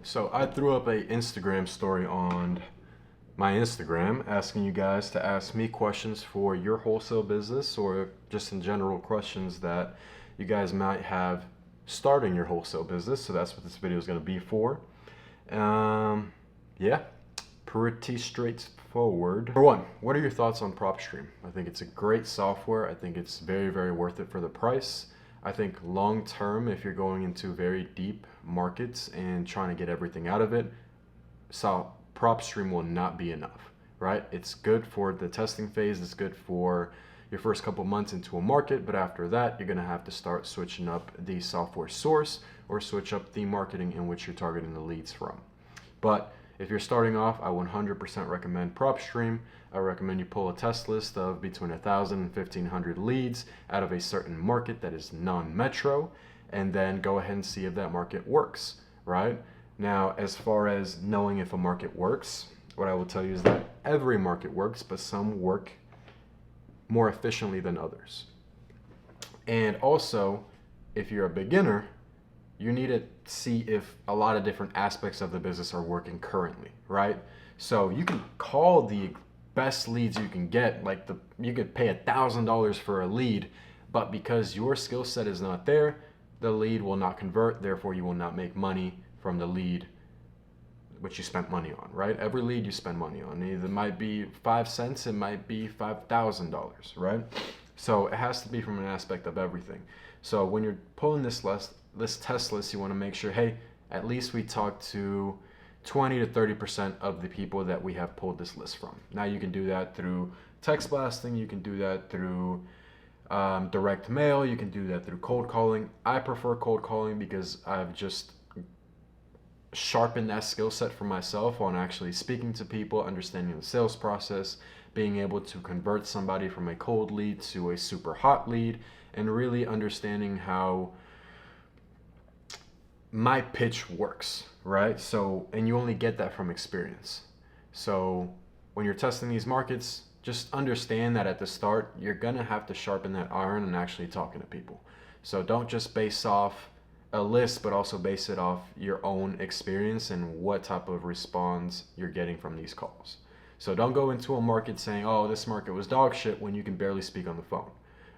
So I threw up a Instagram story on my Instagram asking you guys to ask me questions for your wholesale business or just in general questions that you guys might have starting your wholesale business. So that's what this video is going to be for. Yeah, pretty straightforward. Number one, what are your thoughts on Propstream? I think it's a great software. I think it's very, very worth it for the price. I think long term, if you're going into very deep markets and trying to get everything out of it, so Propstream will not be enough, right? It's good for the testing phase. It's good for your first couple months into a market, but after that, you're gonna have to start switching up the software source or switch up the marketing in which you're targeting the leads from. But if you're starting off, I 100% recommend Propstream. I recommend you pull a test list of between 1,000 and 1,500 leads out of a certain market that is non-metro, and then go ahead and see if that market works, right? Now, as far as knowing if a market works, what I will tell you is that every market works, but some work more efficiently than others. And also, if you're a beginner, you need to see if a lot of different aspects of the business are working currently, right? So you can call the best leads you can get, you could pay $1,000 for a lead, but because your skill set is not there, the lead will not convert, therefore you will not make money from the lead which you spent money on, right? Every lead you spend money on, either it might be 5 cents, it might be $5,000, right? So it has to be from an aspect of everything. So when you're pulling this test list, you want to make sure, hey, at least we talk to 20 to 30% of the people that we have pulled this list from. Now you can do that through text blasting, you can do that through direct mail, you can do that through cold calling. I prefer cold calling because I've just sharpened that skill set for myself on actually speaking to people, understanding the sales process, being able to convert somebody from a cold lead to a super hot lead, and really understanding how my pitch works, right? So, and you only get that from experience. So when you're testing these markets, just understand that at the start, you're gonna have to sharpen that iron and actually talking to people. So don't just base off a list, but also base it off your own experience and what type of response you're getting from these calls. So don't go into a market saying, oh, this market was dog shit when you can barely speak on the phone,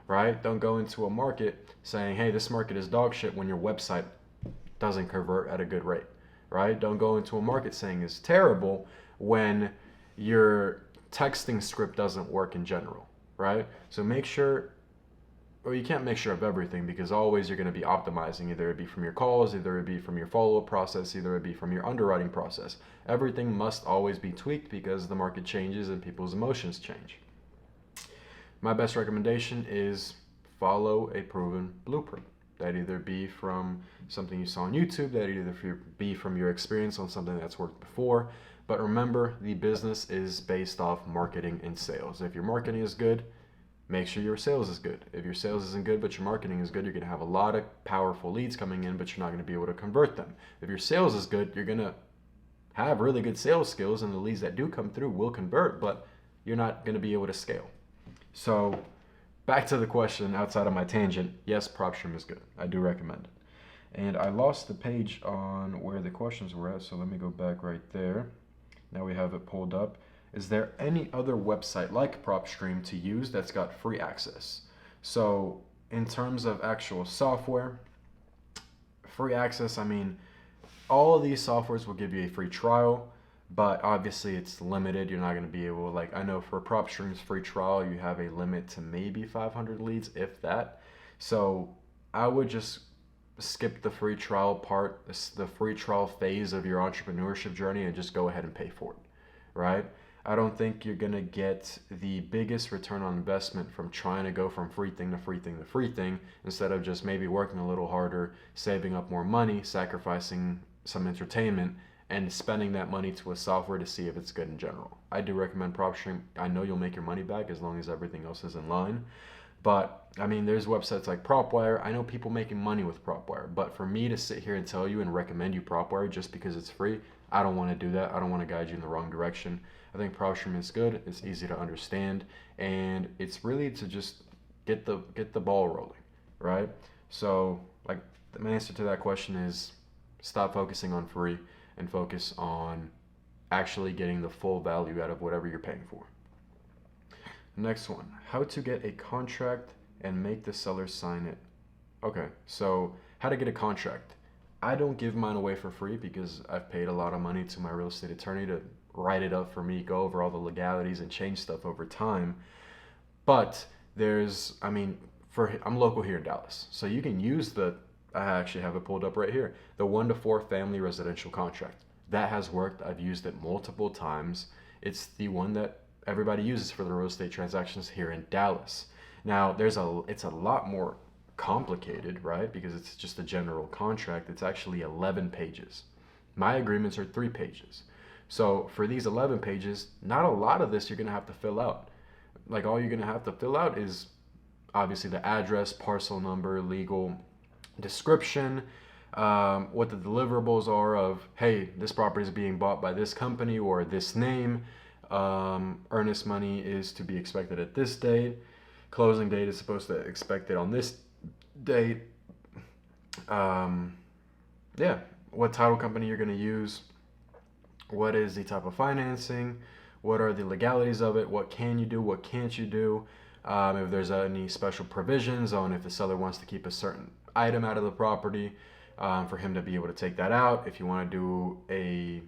right? Don't go into a market saying, hey, this market is dog shit when your website doesn't convert at a good rate, right? Don't go into a market saying it's terrible when your texting script doesn't work in general, right? So make sure, or you can't make sure of everything because always you're going to be optimizing, either it be from your calls, either it be from your follow-up process, either it be from your underwriting process. Everything must always be tweaked because the market changes and people's emotions change. My best recommendation is follow a proven blueprint. That either be from something you saw on YouTube, that either be from your experience on something that's worked before. But remember, the business is based off marketing and sales. If your marketing is good, make sure your sales is good. If your sales isn't good, but your marketing is good, you're going to have a lot of powerful leads coming in, but you're not going to be able to convert them. If your sales is good, you're going to have really good sales skills, and the leads that do come through will convert, but you're not going to be able to scale. So back to the question outside of my tangent, yes, Propstream is good. I do recommend it. And I lost the page on where the questions were at, so let me go back right there. Now we have it pulled up. Is there any other website like Propstream to use that's got free access? So in terms of actual software, free access, I mean, all of these softwares will give you a free trial, but obviously it's limited. You're not going to be able, like, I know for Propstream's free trial, you have a limit to maybe 500 leads, if that. So I would just skip the free trial part, the free trial phase of your entrepreneurship journey, and just go ahead and pay for it, right? I don't think you're going to get the biggest return on investment from trying to go from free thing to free thing to free thing, instead of just maybe working a little harder, saving up more money, sacrificing some entertainment, and spending that money to a software to see if it's good in general. I do recommend Propstream. I know you'll make your money back as long as everything else is in line. But I mean, there's websites like PropWire. I know people making money with PropWire, but for me to sit here and tell you and recommend you PropWire just because it's free, I don't want to do that. I don't want to guide you in the wrong direction. I think Propstream is good. It's easy to understand, and it's really to just get the ball rolling, right? So, like, my answer to that question is stop focusing on free. and focus on actually getting the full value out of whatever you're paying for. Next one, how to get a contract and make the seller sign it. Okay, so how to get a contract. I don't give mine away for free because I've paid a lot of money to my real estate attorney to write it up for me, go over all the legalities and change stuff over time. But I'm local here in Dallas, so you can use I actually have it pulled up right here, the 1-to-4 family residential contract. That has worked. I've used it multiple times. It's the one that everybody uses for the real estate transactions here in Dallas. Now, it's a lot more complicated, right? Because it's just a general contract. It's actually 11 pages. My agreements are 3 pages. So for these 11 pages, not a lot of this you're going to have to fill out. Like, all you're going to have to fill out is obviously the address, parcel number, legal description, what the deliverables are of, hey, this property is being bought by this company or this name. Earnest money is to be expected at this date. Closing date is supposed to expect it on this date. What title company you're going to use. What is the type of financing? What are the legalities of it? What can you do? What can't you do? If there's any special provisions on if the seller wants to keep a certain item out of the property, for him to be able to take that out. If you want to do a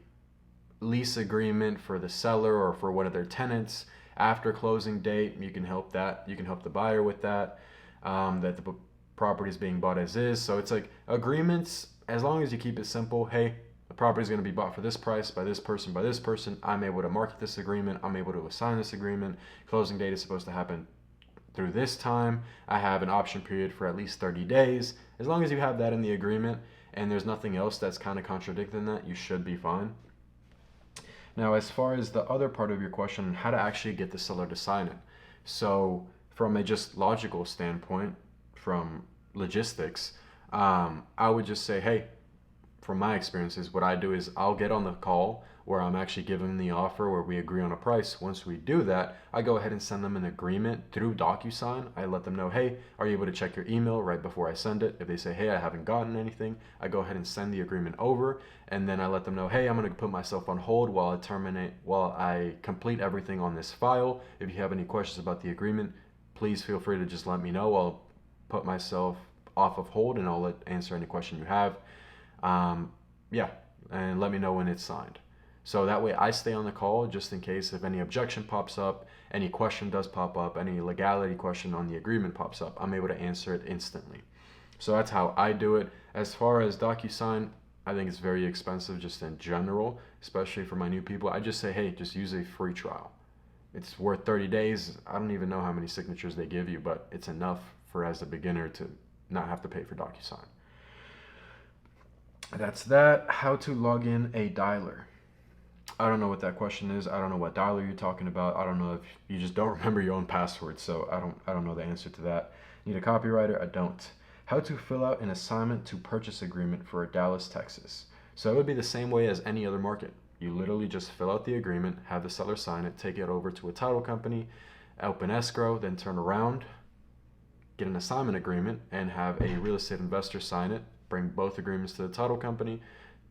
lease agreement for the seller or for one of their tenants after closing date, you can help the buyer with that, that the property is being bought as is. So it's like agreements, as long as you keep it simple. Hey, the property is going to be bought for this price by this person. I'm able to market this agreement. I'm able to assign this agreement. Closing date is supposed to happen through this time. I have an option period for at least 30 days. As long as you have that in the agreement and there's nothing else that's kind of contradicting that, you should be fine. Now, as far as the other part of your question, how to actually get the seller to sign it. So from a just logical standpoint, from logistics, I would just say, hey, from my experiences, what I do is I'll get on the call where I'm actually giving the offer where we agree on a price. Once we do that, I go ahead and send them an agreement through DocuSign. I let them know, hey, are you able to check your email right before I send it? If they say, hey, I haven't gotten anything, I go ahead and send the agreement over. And then I let them know, hey, I'm going to put myself on hold while I complete everything on this file. If you have any questions about the agreement, please feel free to just let me know. I'll put myself off of hold and I'll answer any question you have. And let me know when it's signed. So that way I stay on the call just in case if any objection pops up, any question does pop up, any legality question on the agreement pops up, I'm able to answer it instantly. So that's how I do it. As far as DocuSign, I think it's very expensive just in general, especially for my new people. I just say, hey, just use a free trial. It's worth 30 days. I don't even know how many signatures they give you, but it's enough for as a beginner to not have to pay for DocuSign. That's that. How to log in a dialer. I don't know what that question is. I don't know what dialer you're talking about. I don't know if you just don't remember your own password, so I don't know the answer to that. Need a copywriter? I don't. How to fill out an assignment to purchase agreement for Dallas, Texas. So it would be the same way as any other market. You literally just fill out the agreement, have the seller sign it, take it over to a title company, open escrow, then turn around, get an assignment agreement, and have a real estate investor sign it, bring both agreements to the title company,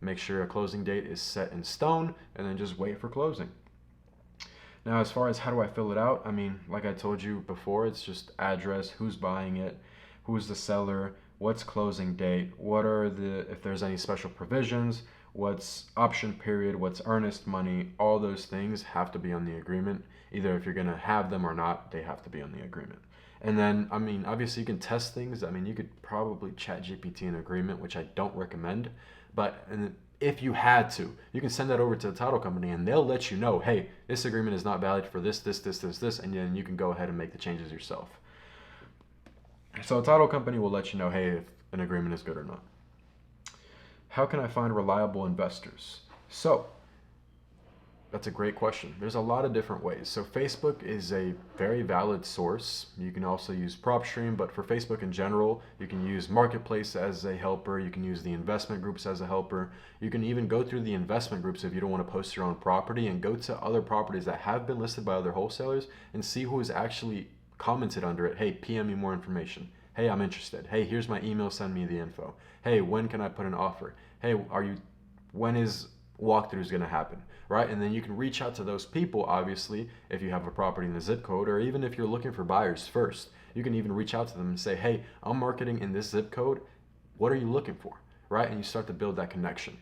make sure a closing date is set in stone, and then just wait for closing. Now, as far as how do I fill it out, like I told you before, it's just address, who's buying it, who's the seller, what's closing date, if there's any special provisions, what's option period, what's earnest money, all those things have to be on the agreement. Either if you're going to have them or not, they have to be on the agreement. And then, obviously you can test things. You could probably chat GPT an agreement, which I don't recommend. But if you had to, you can send that over to the title company and they'll let you know, hey, this agreement is not valid for this, and then you can go ahead and make the changes yourself. So a title company will let you know, hey, if an agreement is good or not. How can I find reliable investors? So that's a great question. There's a lot of different ways. So Facebook is a very valid source. You can also use Propstream, but for Facebook in general, you can use Marketplace as a helper. You can use the investment groups as a helper. You can even go through the investment groups if you don't want to post your own property and go to other properties that have been listed by other wholesalers and see who has actually commented under it. Hey, PM me more information. Hey, I'm interested. Hey, here's my email, send me the info. Hey, when can I put an offer? Hey, when is walkthrough is going to happen, right? And then you can reach out to those people, obviously, if you have a property in the zip code, or even if you're looking for buyers first. You can even reach out to them and say, hey, I'm marketing in this zip code. What are you looking for, right? And you start to build that connection.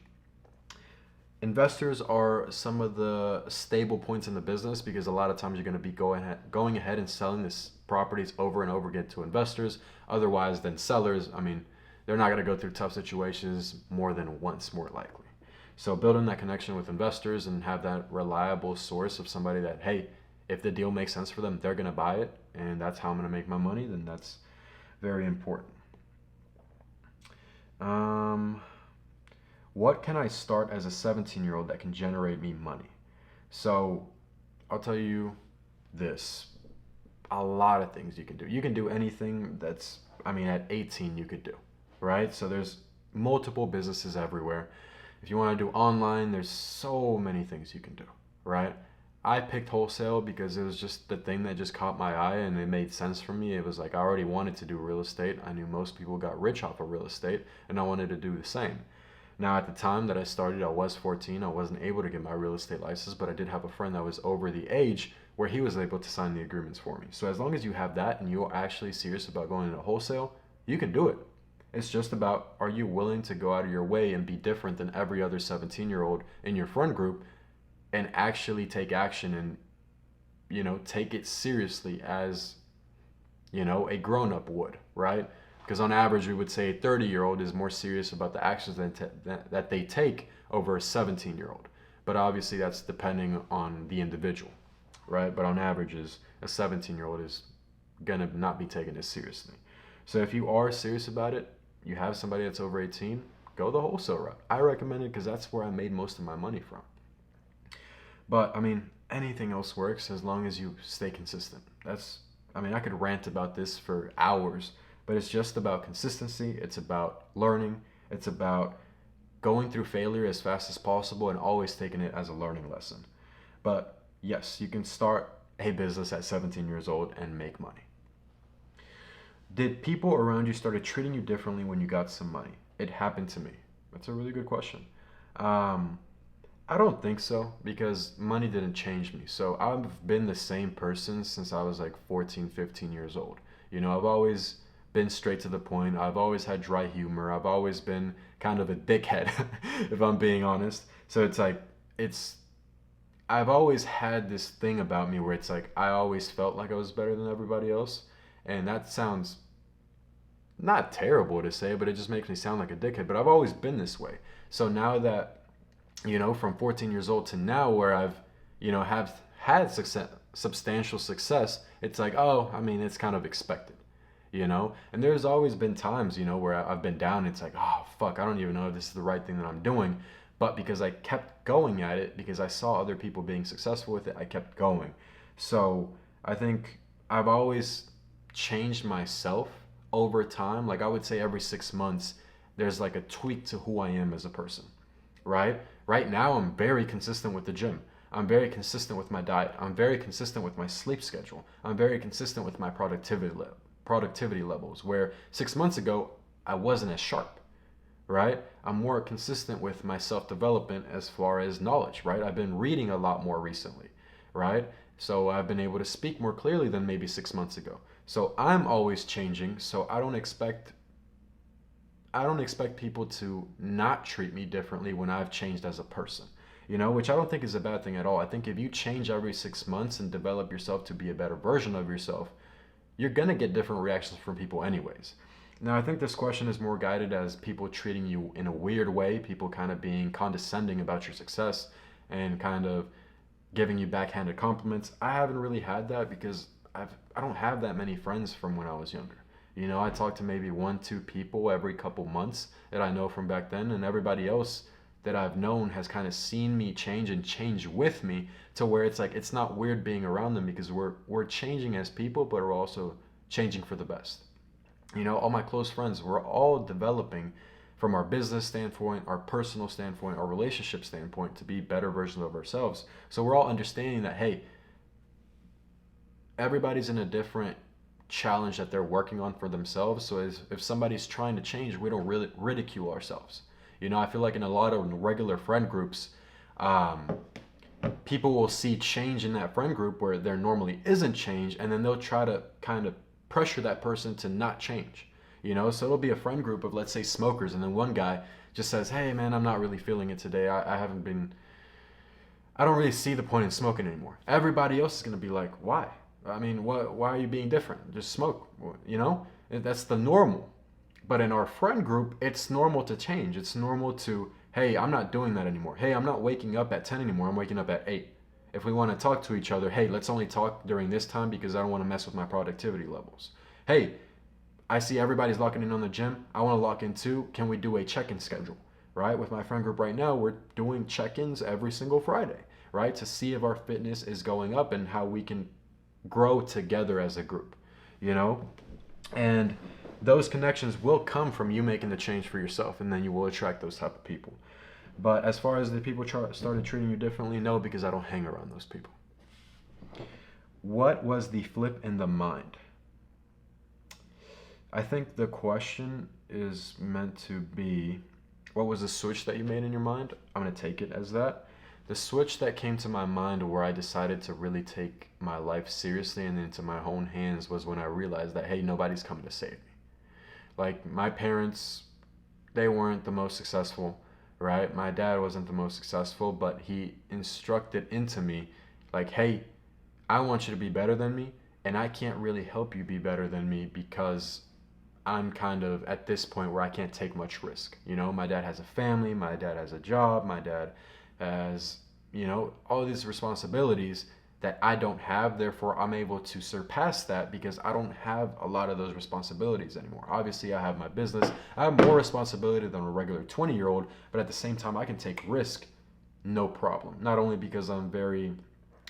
Investors are some of the stable points in the business, because a lot of times you're going to be going ahead and selling this properties over and over again to investors. Otherwise, than sellers, I mean, they're not going to go through tough situations more than once, more likely. So building that connection with investors and have that reliable source of somebody that, hey, if the deal makes sense for them, they're going to buy it, and that's how I'm going to make my money, then that's very important. What can I start as a 17-year-old that can generate me money? So I'll tell you this. A lot of things you can do. You can do anything that's, I mean, at 18 you could do, right? So there's multiple businesses everywhere. If you want to do online, there's so many things you can do, right? I picked wholesale because it was just the thing that just caught my eye and it made sense for me. It was like I already wanted to do real estate. I knew most people got rich off of real estate, and I wanted to do the same. Now, at the time that I started, I was 14. I wasn't able to get my real estate license, but I did have a friend that was over the age where he was able to sign the agreements for me. So as long as you have that and you're actually serious about going into wholesale, you can do it. It's just about, are you willing to go out of your way and be different than every other 17-year-old in your friend group and actually take action and, take it seriously as, a grown-up would, right? Because on average, we would say a 30-year-old is more serious about the actions that they take over a 17-year-old. But obviously, that's depending on the individual, right? But on average, a 17-year-old is going to not be taken as seriously. So if you are serious about it, you have somebody that's over 18, go the wholesale route. I recommend it because that's where I made most of my money from. But, I mean, anything else works as long as you stay consistent. I could rant about this for hours, but it's just about consistency. It's about learning. It's about going through failure as fast as possible and always taking it as a learning lesson. But yes, you can start a business at 17 years old and make money. Did people around you started treating you differently when you got some money? It happened to me. That's a really good question. I don't think so, because money didn't change me. So I've been the same person since I was like 14, 15 years old. I've always been straight to the point. I've always had dry humor. I've always been kind of a dickhead, if I'm being honest. So I've always had this thing about me where it's like I always felt like I was better than everybody else. And that sounds not terrible to say, but it just makes me sound like a dickhead. But I've always been this way. So now that, from 14 years old to now where I've, have had substantial success, it's like, it's kind of expected, And there's always been times, where I've been down. It's like, oh, fuck, I don't even know if this is the right thing that I'm doing. But because I kept going at it, because I saw other people being successful with it, I kept going. So I think I've always changed myself over time. Like I would say every 6 months, there's like a tweak to who I am as a person, right? Right now, I'm very consistent with the gym. I'm very consistent with my diet. I'm very consistent with my sleep schedule. I'm very consistent with my productivity levels, where 6 months ago, I wasn't as sharp, right? I'm more consistent with my self-development as far as knowledge, right? I've been reading a lot more recently, right? So I've been able to speak more clearly than maybe 6 months ago. So I'm always changing, so I don't expect people to not treat me differently when I've changed as a person, which I don't think is a bad thing at all. I think if you change every 6 months and develop yourself to be a better version of yourself, you're going to get different reactions from people anyways. Now, I think this question is more guided as people treating you in a weird way, people kind of being condescending about your success and kind of giving you backhanded compliments. I haven't really had that because I don't have that many friends from when I was younger. I talk to maybe 1-2 people every couple months that I know from back then, and everybody else that I've known has kind of seen me change and change with me to where it's like it's not weird being around them because we're changing as people, but we're also changing for the best. All my close friends, we're all developing from our business standpoint, our personal standpoint, our relationship standpoint to be better versions of ourselves. So we're all understanding that, hey, everybody's in a different challenge that they're working on for themselves. So if somebody's trying to change, we don't really ridicule ourselves. I feel like in a lot of regular friend groups, um, people will see change in that friend group where there normally isn't change, and then they'll try to kind of pressure that person to not change. So it'll be a friend group of, let's say, smokers, and then one guy just says, hey man, I'm not really feeling it today. I don't really see the point in smoking anymore. Everybody else is going to be like, why? I mean, why are you being different? Just smoke. That's the normal. But in our friend group, it's normal to change. It's normal to, hey, I'm not doing that anymore. Hey, I'm not waking up at 10 anymore. I'm waking up at 8. If we want to talk to each other, hey, let's only talk during this time because I don't want to mess with my productivity levels. Hey, I see everybody's locking in on the gym. I want to lock in too. Can we do a check-in schedule? Right? With my friend group right now, we're doing check-ins every single Friday, right? To see if our fitness is going up and how we can grow together as a group, And those connections will come from you making the change for yourself, and then you will attract those type of people. But as far as the people started treating you differently, no, because I don't hang around those people. What was the flip in the mind? I think the question is meant to be, what was the switch that you made in your mind? I'm going to take it as that. The switch that came to my mind where I decided to really take my life seriously and into my own hands was when I realized that, hey, nobody's coming to save me. Like, my parents, they weren't the most successful, right? My dad wasn't the most successful, but he instructed into me, like, hey, I want you to be better than me, and I can't really help you be better than me because I'm kind of at this point where I can't take much risk. My dad has a family, my dad has a job, my dad has, all these responsibilities that I don't have. Therefore, I'm able to surpass that because I don't have a lot of those responsibilities anymore. Obviously, I have my business. I have more responsibility than a regular 20-year-old, but at the same time, I can take risk, no problem. Not only because I'm very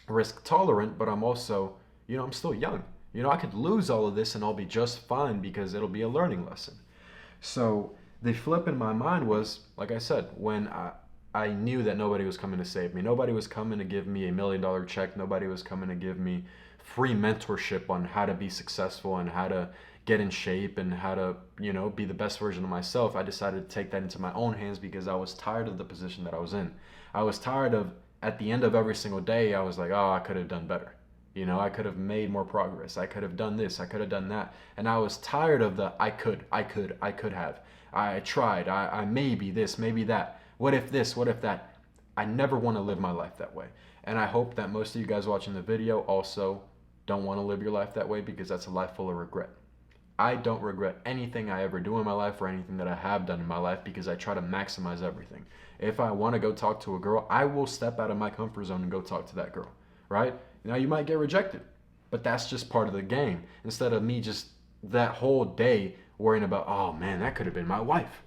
risk tolerant, but I'm also, I'm still young. I could lose all of this and I'll be just fine because it'll be a learning lesson. So the flip in my mind was, like I said, when I knew that nobody was coming to save me. Nobody was coming to give me $1 million check. Nobody was coming to give me free mentorship on how to be successful and how to get in shape and how to, be the best version of myself. I decided to take that into my own hands because I was tired of the position that I was in. I was tired of, at the end of every single day, I was like, oh, I could have done better. I could have made more progress. I could have done this. I could have done that. And I was tired of the I could have. I tried. I maybe this, maybe that. What if this? What if that? I never want to live my life that way. And I hope that most of you guys watching the video also don't want to live your life that way because that's a life full of regret. I don't regret anything I ever do in my life or anything that I have done in my life because I try to maximize everything. If I want to go talk to a girl, I will step out of my comfort zone and go talk to that girl, right? Now, you might get rejected, but that's just part of the game. Instead of me just that whole day worrying about, oh man, that could have been my wife,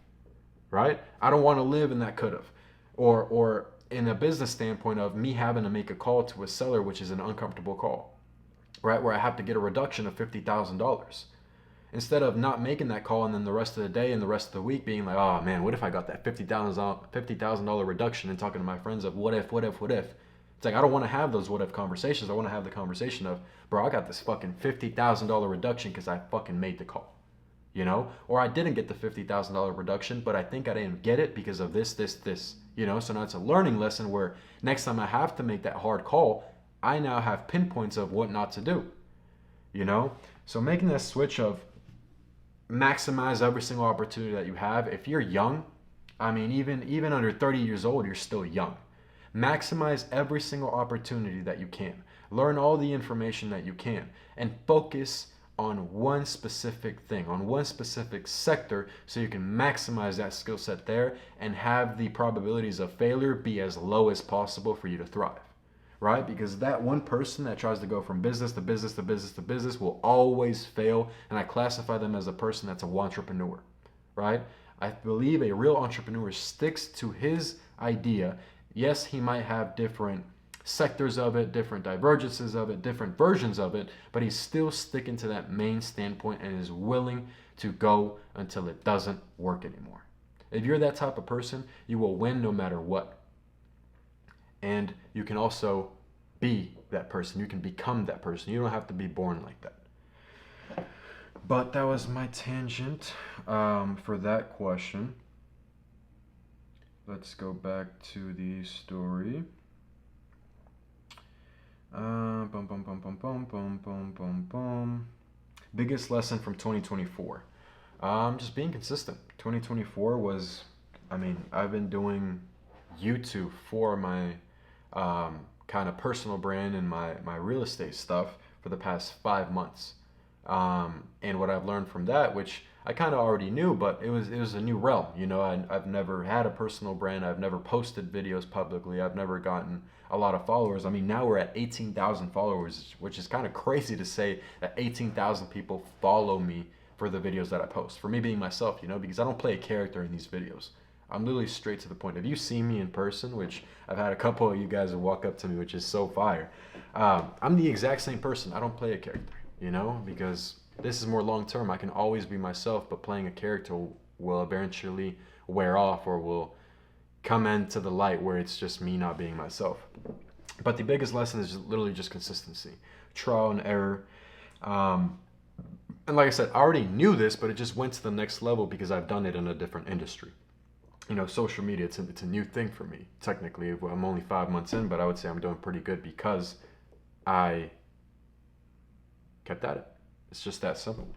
right? I don't want to live in that could have. Or in a business standpoint of me having to make a call to a seller, which is an uncomfortable call, right? Where I have to get a reduction of $50,000. Instead of not making that call and then the rest of the day and the rest of the week being like, oh man, what if I got that $50,000 reduction and talking to my friends of what if? It's like, I don't want to have those what if conversations. I want to have the conversation of, bro, I got this fucking $50,000 reduction because I fucking made the call. Or I didn't get the $50,000 reduction, but I think I didn't get it because of this. So now it's a learning lesson where next time I have to make that hard call, I now have pinpoints of what not to do. So making that switch of maximize every single opportunity that you have. If you're young, I mean, even under 30 years old, you're still young. Maximize every single opportunity that you can. Learn all the information that you can and focus on one specific thing, on one specific sector, so you can maximize that skill set there and have the probabilities of failure be as low as possible for you to thrive, right? Because that one person that tries to go from business to business to business to business will always fail, and I classify them as a person that's a entrepreneur, right? I believe a real entrepreneur sticks to his idea. Yes, he might have different sectors of it, different divergences of it, different versions of it, but he's still sticking to that main standpoint and is willing to go until it doesn't work anymore. If you're that type of person, you will win no matter what. And you can also be that person. You can become that person. You don't have to be born like that. But that was my tangent for that question. Let's go back to the story. Bum, bum, bum, bum, bum, bum, bum, bum, bum. Biggest lesson from 2024. Just being consistent. 2024 was, I mean, I've been doing YouTube for my kind of personal brand and my real estate stuff for the past 5 months. And what I've learned from that, which I kind of already knew, but it was a new realm. I've never had a personal brand. I've never posted videos publicly. I've never gotten a lot of followers. I mean, now we're at 18,000 followers, which is kind of crazy to say that 18,000 people follow me for the videos that I post. For me being myself, because I don't play a character in these videos. I'm literally straight to the point. If you see me in person, which I've had a couple of you guys walk up to me, which is so fire, I'm the exact same person. I don't play a character, because this is more long term. I can always be myself, but playing a character will eventually wear off or will come into the light where it's just me not being myself. But the biggest lesson is literally just consistency, trial and error. And like I said, I already knew this, but it just went to the next level because I've done it in a different industry. Social media, it's a new thing for me. Technically, I'm only 5 months in, but I would say I'm doing pretty good because I kept at it. It's just that simple.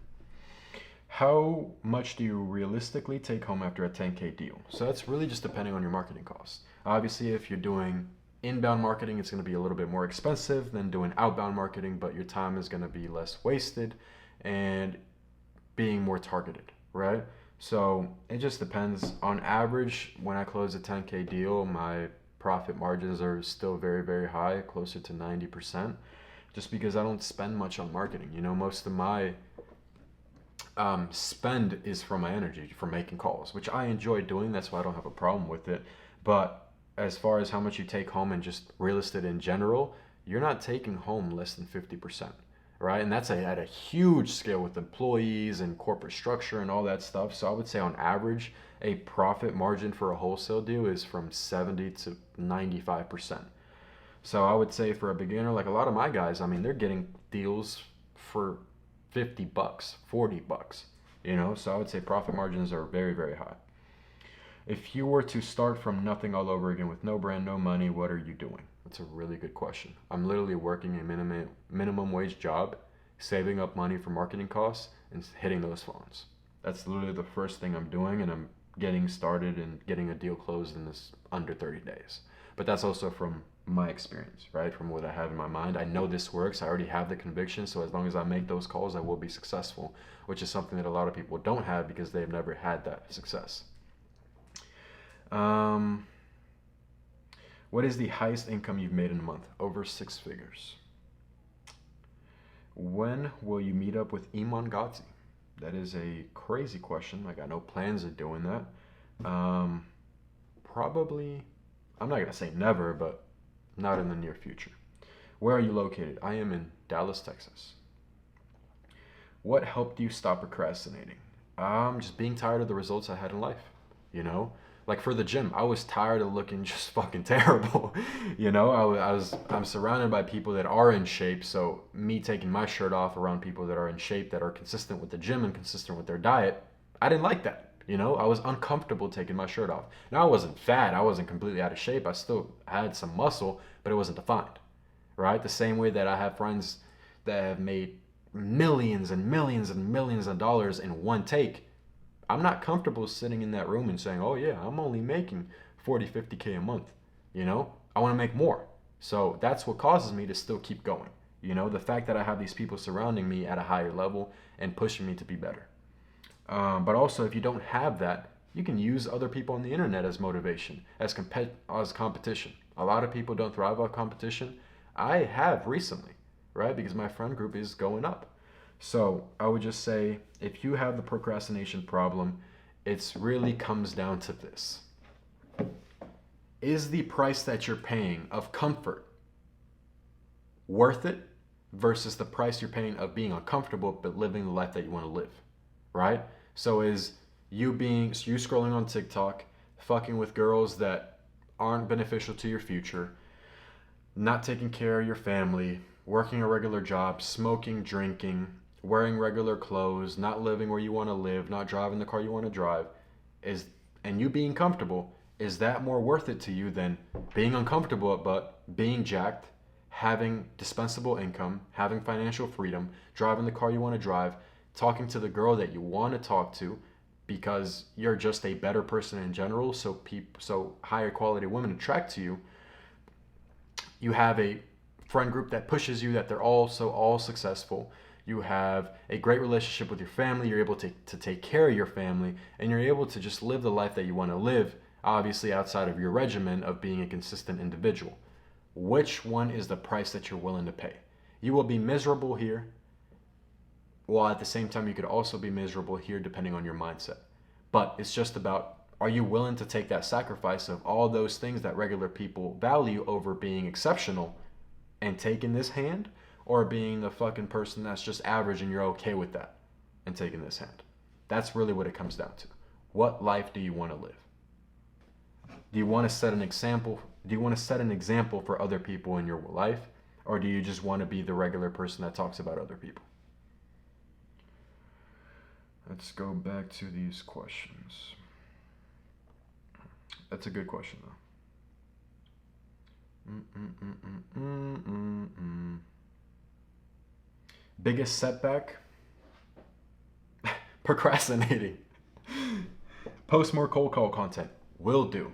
How much do you realistically take home after a 10K deal? So that's really just depending on your marketing costs. Obviously, if you're doing inbound marketing, it's going to be a little bit more expensive than doing outbound marketing, but your time is going to be less wasted and being more targeted, right? So it just depends. On average, when I close a 10K deal, my profit margins are still very, very high, closer to 90%, just because I don't spend much on marketing. Most of my spend is from my energy, from making calls, which I enjoy doing. That's why I don't have a problem with it. But as far as how much you take home and just real estate in general, you're not taking home less than 50%, right? And that's at a huge scale with employees and corporate structure and all that stuff. So I would say on average, a profit margin for a wholesale deal is from 70 to 95%. So I would say for a beginner, like a lot of my guys, I mean, they're getting deals for $50, $40, So I would say profit margins are very, very high. If you were to start from nothing all over again with no brand, no money, what are you doing? That's a really good question. I'm literally working a minimum wage job, saving up money for marketing costs, and hitting those phones. That's literally the first thing I'm doing, and I'm getting started and getting a deal closed in this under 30 days. But that's also from my experience, right? From what I have in my mind. I know this works. I already have the conviction. So as long as I make those calls, I will be successful, which is something that a lot of people don't have because they've never had that success. What is the highest income you've made in a month? Over 6 figures. When will you meet up with Iman Ghazi? That is a crazy question. I got no plans of doing that. Probably, I'm not going to say never, but not in the near future. Where are you located? I am in Dallas, Texas. What helped you stop procrastinating? Just being tired of the results I had in life. Like for the gym, I was tired of looking just fucking terrible. I'm surrounded by people that are in shape. So me taking my shirt off around people that are in shape, that are consistent with the gym and consistent with their diet, I didn't like that. I was uncomfortable taking my shirt off. Now I wasn't fat. I wasn't completely out of shape. I still had some muscle, but it wasn't defined, right? The same way that I have friends that have made millions and millions and millions of dollars in one take. I'm not comfortable sitting in that room and saying, oh yeah, I'm only making 40, 50K a month. I want to make more. So that's what causes me to still keep going. The fact that I have these people surrounding me at a higher level and pushing me to be better. But also, if you don't have that, you can use other people on the internet as motivation, as competition. A lot of people don't thrive off competition. I have recently, right? Because my friend group is going up. So I would just say, if you have the procrastination problem, it really comes down to this. Is the price that you're paying of comfort worth it versus the price you're paying of being uncomfortable but living the life that you want to live, right? So is you scrolling on TikTok, fucking with girls that aren't beneficial to your future, not taking care of your family, working a regular job, smoking, drinking, wearing regular clothes, not living where you want to live, not driving the car you want to drive, and you being comfortable, Is that more worth it to you than being uncomfortable but being jacked, having dispensable income, having financial freedom, driving the car you want to drive, talking to the girl that you want to talk to because you're just a better person in general, so higher quality women attract to you. You have a friend group that pushes you, that they're also all successful. You have a great relationship with your family. You're able to take care of your family, and you're able to just live the life that you want to live, obviously outside of your regimen of being a consistent individual. Which one is the price that you're willing to pay? You will be miserable here, while at the same time you could also be miserable here depending on your mindset. But it's just about, are you willing to take that sacrifice of all those things that regular people value over being exceptional and taking this hand, or being a fucking person that's just average and you're okay with that and taking this hand? That's really what it comes down to. What life do you want to live? Do you want to set an example? Do you want to set an example for other people in your life, or do you just want to be the regular person that talks about other people? Let's go back to these questions. That's a good question, though. Biggest setback? Procrastinating. Post more cold call content. Will do.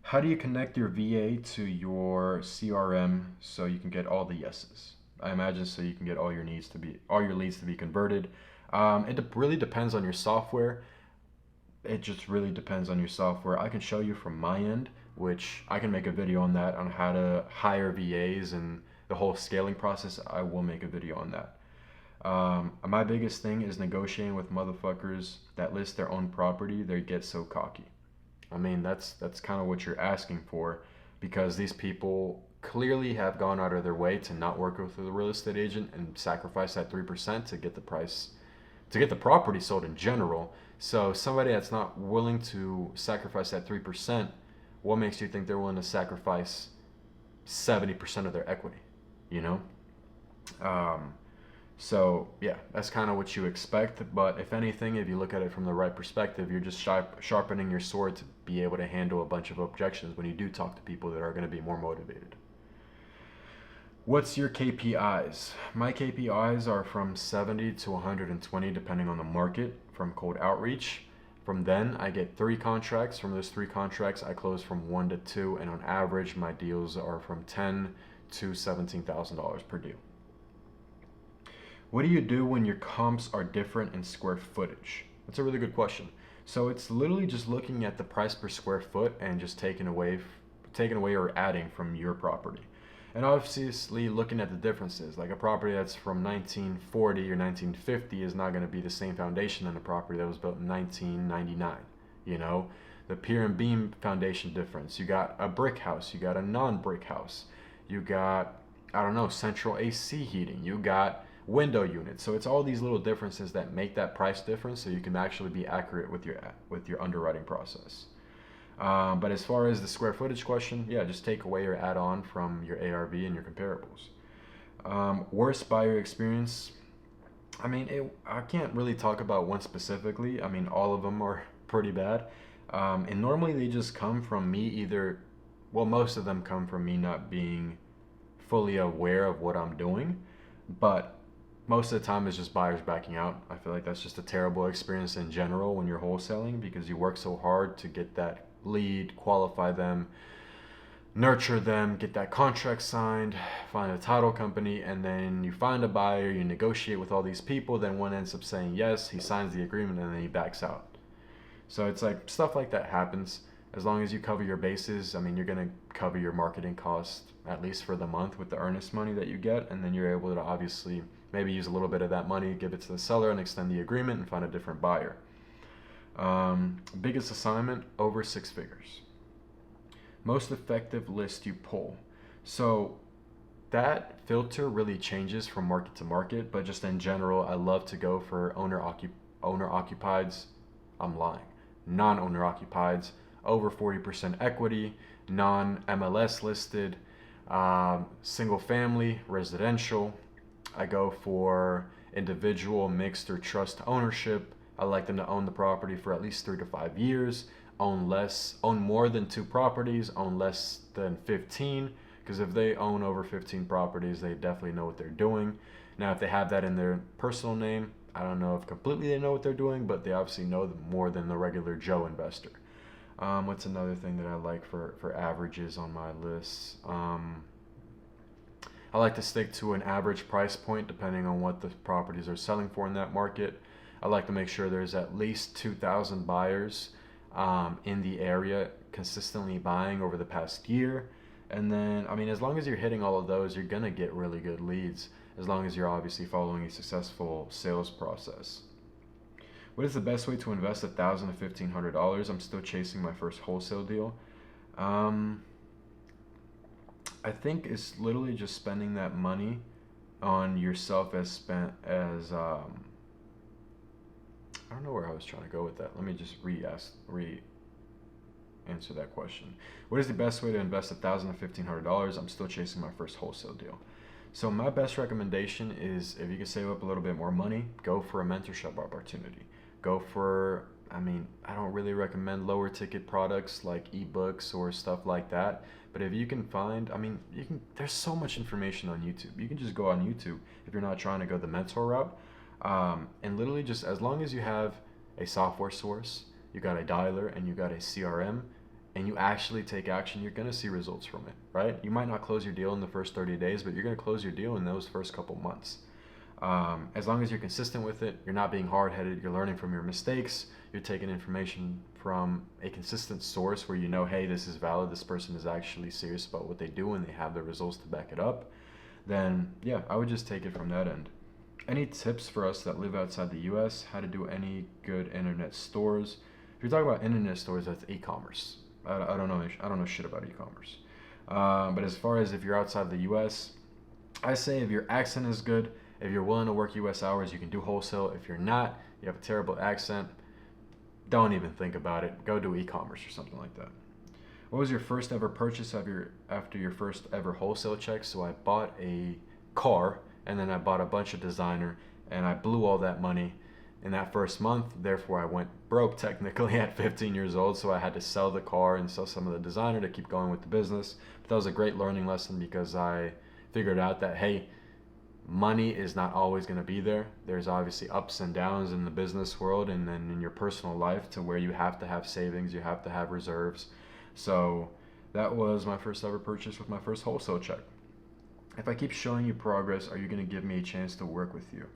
How do you connect your VA to your CRM so you can get all the yeses? I imagine so you can get all your leads to be converted. It really depends on your software. It just really depends on your software. I can show you from my end, which I can make a video on that, on how to hire VAs and the whole scaling process. I will make a video on that. My biggest thing is negotiating with motherfuckers that list their own property. They get so cocky. I mean, that's kind of what you're asking for, because these people clearly have gone out of their way to not work with a real estate agent and sacrifice that 3% to get the price, to get the property sold in general. So somebody that's not willing to sacrifice that 3%, what makes you think they're willing to sacrifice 70% of their equity? You know? So yeah, that's kind of what you expect. But if anything, if you look at it from the right perspective, you're just sharpening your sword to be able to handle a bunch of objections when you do talk to people that are going to be more motivated. What's your KPIs? My KPIs are from 70 to 120 depending on the market from cold outreach. From then, I get 3 contracts. From those 3 contracts, I close from 1 to 2, and on average, my deals are from $10,000 to $17,000 per deal. What do you do when your comps are different in square footage? That's a really good question. So it's literally just looking at the price per square foot and just taking away or adding from your property. And obviously looking at the differences. Like a property that's from 1940 or 1950 is not going to be the same foundation than a property that was built in 1999. You know, the pier and beam foundation difference. You got a brick house, you got a non-brick house, you got, I don't know, central AC heating, you got window units. So it's all these little differences that make that price difference, so you can actually be accurate with your underwriting process. But as far as the square footage question, yeah, just take away or add on from your ARV and your comparables. Worst buyer experience. I mean, I can't really talk about one specifically. I mean, all of them are pretty bad. And normally they just come from me most of them come from me not being fully aware of what I'm doing. But most of the time it's just buyers backing out. I feel like that's just a terrible experience in general when you're wholesaling, because you work so hard to get that lead, qualify them, nurture them, get that contract signed, find a title company, and then you find a buyer, you negotiate with all these people, then one ends up saying yes, he signs the agreement, and then he backs out. So it's like stuff like that happens. As long as you cover your bases, I mean, you're going to cover your marketing cost at least for the month with the earnest money that you get, and then you're able to obviously maybe use a little bit of that money, give it to the seller, and extend the agreement and find a different buyer. Biggest assignment, over 6 figures. Most effective list you pull. So that filter really changes from market to market, but just in general, I love to go for owner-occupieds. I'm lying. Non-owner-occupieds, over 40% equity, non-MLS listed, single family, residential. I go for individual, mixed, or trust ownership. I like them to own the property for at least 3 to 5 years. own more than 2 properties, own less than 15. Because if they own over 15 properties, they definitely know what they're doing. Now, if they have that in their personal name, I don't know if completely they know what they're doing, but they obviously know more than the regular Joe investor. What's another thing that I like for averages on my list? I like to stick to an average price point depending on what the properties are selling for in that market. I like to make sure there's at least 2,000 buyers in the area consistently buying over the past year. And then, I mean, as long as you're hitting all of those, you're going to get really good leads, as long as you're obviously following a successful sales process. What is the best way to invest $1,000 to $1,500? I'm still chasing my first wholesale deal. I think it's literally just spending that money on yourself I don't know where I was trying to go with that. Let me just answer that question. What is the best way to invest $1,000 to $1,500? I'm still chasing my first wholesale deal. So my best recommendation is, if you can save up a little bit more money, go for a mentorship opportunity. Go for, I don't really recommend lower ticket products like ebooks or stuff like that. But if you can find, there's so much information on YouTube. You can just go on YouTube if you're not trying to go the mentor route. And literally just as long as you have a software source, you got a dialer, and you got a CRM, and you actually take action, you're going to see results from it, right? You might not close your deal in the first 30 days, but you're going to close your deal in those first couple months. As long as you're consistent with it, you're not being hard-headed, you're learning from your mistakes, you're taking information from a consistent source where you know, hey, this is valid, this person is actually serious about what they do, and they have the results to back it up, then yeah, I would just take it from that end. Any tips for us that live outside the US? How to do any good internet stores? If you're talking about internet stores, that's e-commerce. I don't know shit about e-commerce. But as far as if you're outside the US, I say if your accent is good, if you're willing to work US hours, you can do wholesale. If you're not, you have a terrible accent, don't even think about it. Go do e-commerce or something like that. What was your first ever purchase after your first ever wholesale check? So I bought a car, and then I bought a bunch of designer, and I blew all that money in that first month. Therefore, I went broke technically at 15 years old, so I had to sell the car and sell some of the designer to keep going with the business. But that was a great learning lesson, because I figured out that, hey, money is not always going to be there. There's obviously ups and downs in the business world, and then in your personal life, to where you have to have savings, you have to have reserves. So that was my first ever purchase with my first wholesale check. If I keep showing you progress, are you going to give me a chance to work with you?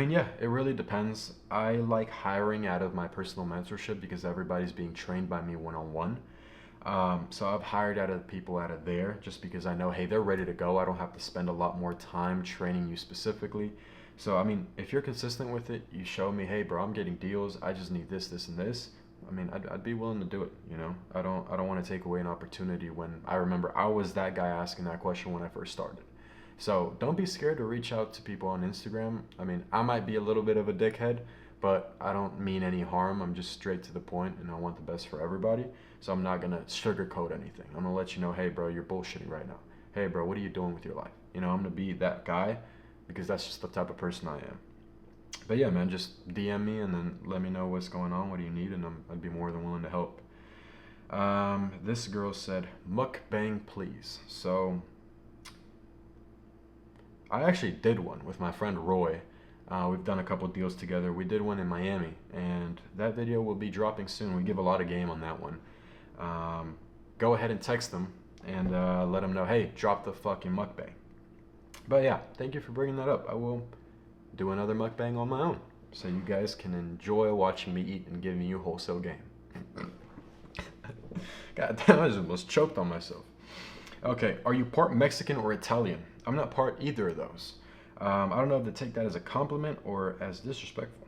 Yeah, it really depends. I like hiring out of my personal mentorship, because everybody's being trained by me one-on-one. So I've hired out of people out of there, just because I know, hey, they're ready to go. I don't have to spend a lot more time training you specifically. So, if you're consistent with it, you show me, hey, bro, I'm getting deals. I just need this, this, and this. I'd be willing to do it. I don't want to take away an opportunity when I remember I was that guy asking that question when I first started. So don't be scared to reach out to people on Instagram. I might be a little bit of a dickhead, but I don't mean any harm. I'm just straight to the point, and I want the best for everybody. So I'm not going to sugarcoat anything. I'm going to let you know, hey, bro, you're bullshitting right now. Hey, bro, what are you doing with your life? I'm going to be that guy, because that's just the type of person I am. But yeah, man, just DM me and then let me know what's going on, what do you need, and I'd be more than willing to help. This girl said, mukbang, please. So I actually did one with my friend Roy. We've done a couple deals together. We did one in Miami, and that video will be dropping soon. We give a lot of game on that one. Go ahead and text them and let them know, hey, drop the fucking mukbang. But yeah, thank you for bringing that up. I will do another mukbang on my own, so you guys can enjoy watching me eat and giving you wholesale game. God damn, I just almost choked on myself. Okay, are you part Mexican or Italian? I'm not part either of those. I don't know if to take that as a compliment or as disrespectful,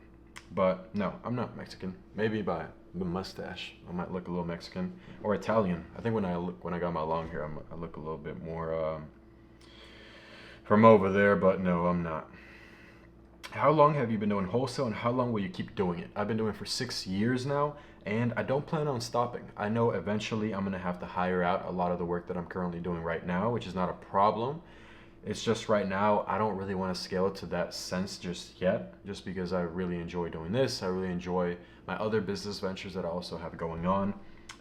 but no, I'm not Mexican. Maybe by the mustache, I might look a little Mexican, or Italian. I think when I got my long hair, I look a little bit more from over there, but no, I'm not. How long have you been doing wholesale, and how long will you keep doing it? I've been doing it for 6 years now, and I don't plan on stopping. I know eventually I'm going to have to hire out a lot of the work that I'm currently doing right now, which is not a problem. It's just right now, I don't really want to scale it to that sense just yet, just because I really enjoy doing this. I really enjoy my other business ventures that I also have going on.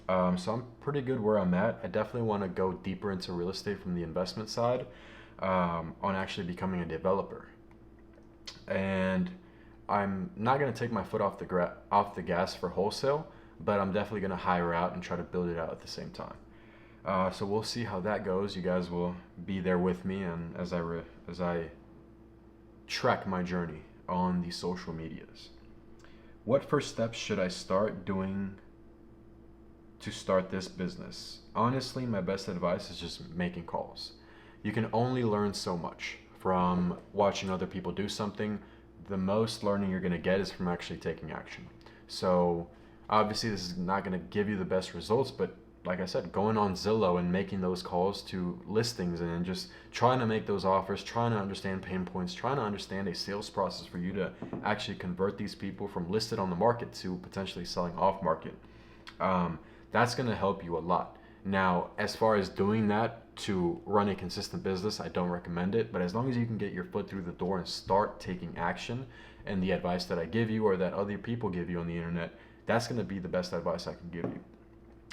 So I'm pretty good where I'm at. I definitely want to go deeper into real estate from the investment side, on actually becoming a developer. And I'm not going to take my foot off the gas for wholesale, but I'm definitely going to hire out and try to build it out at the same time. So we'll see how that goes. You guys will be there with me, and as I track my journey on the social medias. What first steps should I start doing to start this business? Honestly, my best advice is just making calls. You can only learn so much from watching other people do something. The most learning you're going to get is from actually taking action. So obviously this is not going to give you the best results, but like I said, going on Zillow and making those calls to listings and just trying to make those offers, trying to understand pain points, trying to understand a sales process for you to actually convert these people from listed on the market to potentially selling off market. That's going to help you a lot. Now, as far as doing that to run a consistent business, I don't recommend it. But as long as you can get your foot through the door and start taking action, and the advice that I give you or that other people give you on the internet, that's going to be the best advice I can give you.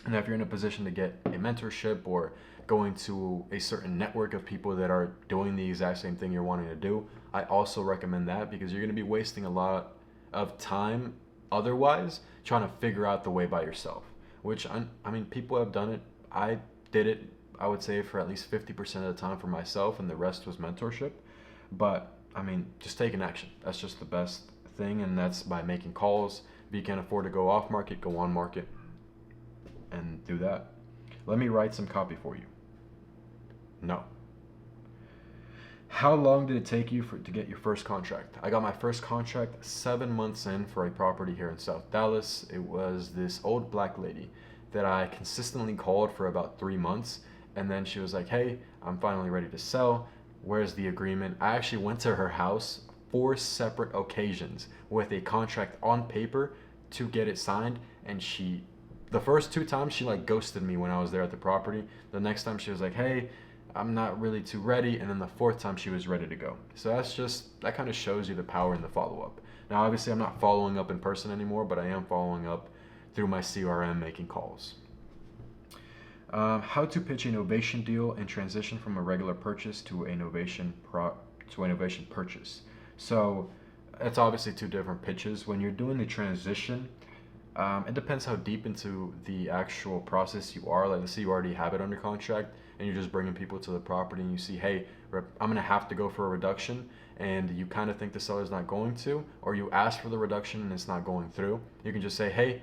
And if you're in a position to get a mentorship or going to a certain network of people that are doing the exact same thing you're wanting to do, I also recommend that, because you're going to be wasting a lot of time otherwise trying to figure out the way by yourself. Which, I mean, people have done it. I did it, I would say, for at least 50% of the time for myself, and the rest was mentorship. But, I mean, just taking action. That's just the best thing, and that's by making calls. If you can't afford to go off market, go on market and do that. Let me write some copy for you. No. How long did it take you to get your first contract? I got my first contract 7 months in for a property here in South Dallas. It was this old black lady that I consistently called for about 3 months. And then she was like, hey, I'm finally ready to sell. Where's the agreement? I actually went to her house 4 separate occasions with a contract on paper to get it signed. And the first 2 times she like ghosted me when I was there at the property. The next time she was like, hey, I'm not really too ready. And then the 4th time she was ready to go. So that kind of shows you the power in the follow-up. Now, obviously I'm not following up in person anymore, but I am following up through my CRM, making calls. How to pitch a Novation deal and transition from a regular purchase to a Novation purchase. So it's obviously 2 different pitches. When you're doing the transition, it depends how deep into the actual process you are. Like, let's say you already have it under contract and you're just bringing people to the property and you see, hey, I'm going to have to go for a reduction, and you kind of think the seller's not going to, or you ask for the reduction and it's not going through. You can just say, hey,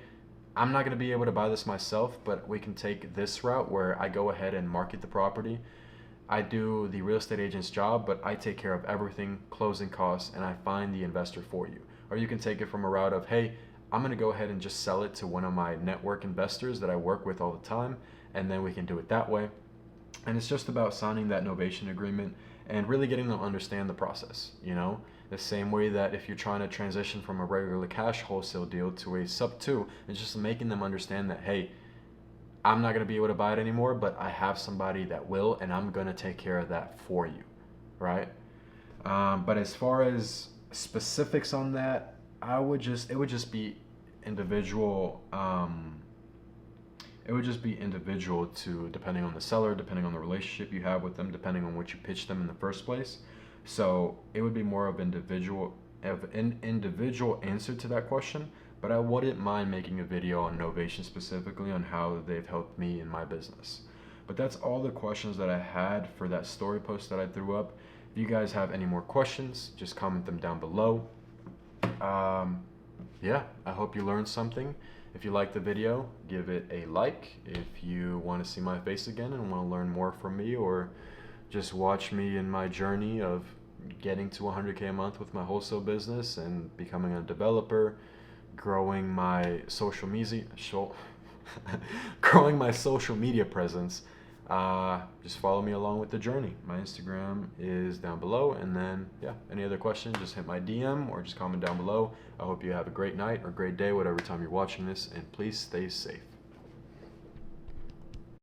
I'm not going to be able to buy this myself, but we can take this route where I go ahead and market the property. I do the real estate agent's job, but I take care of everything, closing costs, and I find the investor for you. Or you can take it from a route of, hey, I'm going to go ahead and just sell it to one of my network investors that I work with all the time, and then we can do it that way. And it's just about signing that Novation agreement and really getting them to understand the process, the same way that if you're trying to transition from a regular cash wholesale deal to a sub 2, it's just making them understand that, hey, I'm not going to be able to buy it anymore, but I have somebody that will, and I'm going to take care of that for you, right? But as far as specifics on that, it would just be individual. It would just be individual to, depending on the seller, depending on the relationship you have with them, depending on what you pitched them in the first place. So it would be more of an individual answer to that question. But I wouldn't mind making a video on Novation specifically on how they've helped me in my business. But that's all the questions that I had for that story post that I threw up. If you guys have any more questions, just comment them down below. Yeah, I hope you learned something. If you liked the video, give it a like. If you want to see my face again and want to learn more from me, or just watch me in my journey of getting to 100K a month with my wholesale business and becoming a developer, growing my social media presence, just follow me along with the journey. My Instagram is down below, and then any other questions, just hit my DM or just comment down below. I hope you have a great night or great day, whatever time you're watching this, and please stay safe.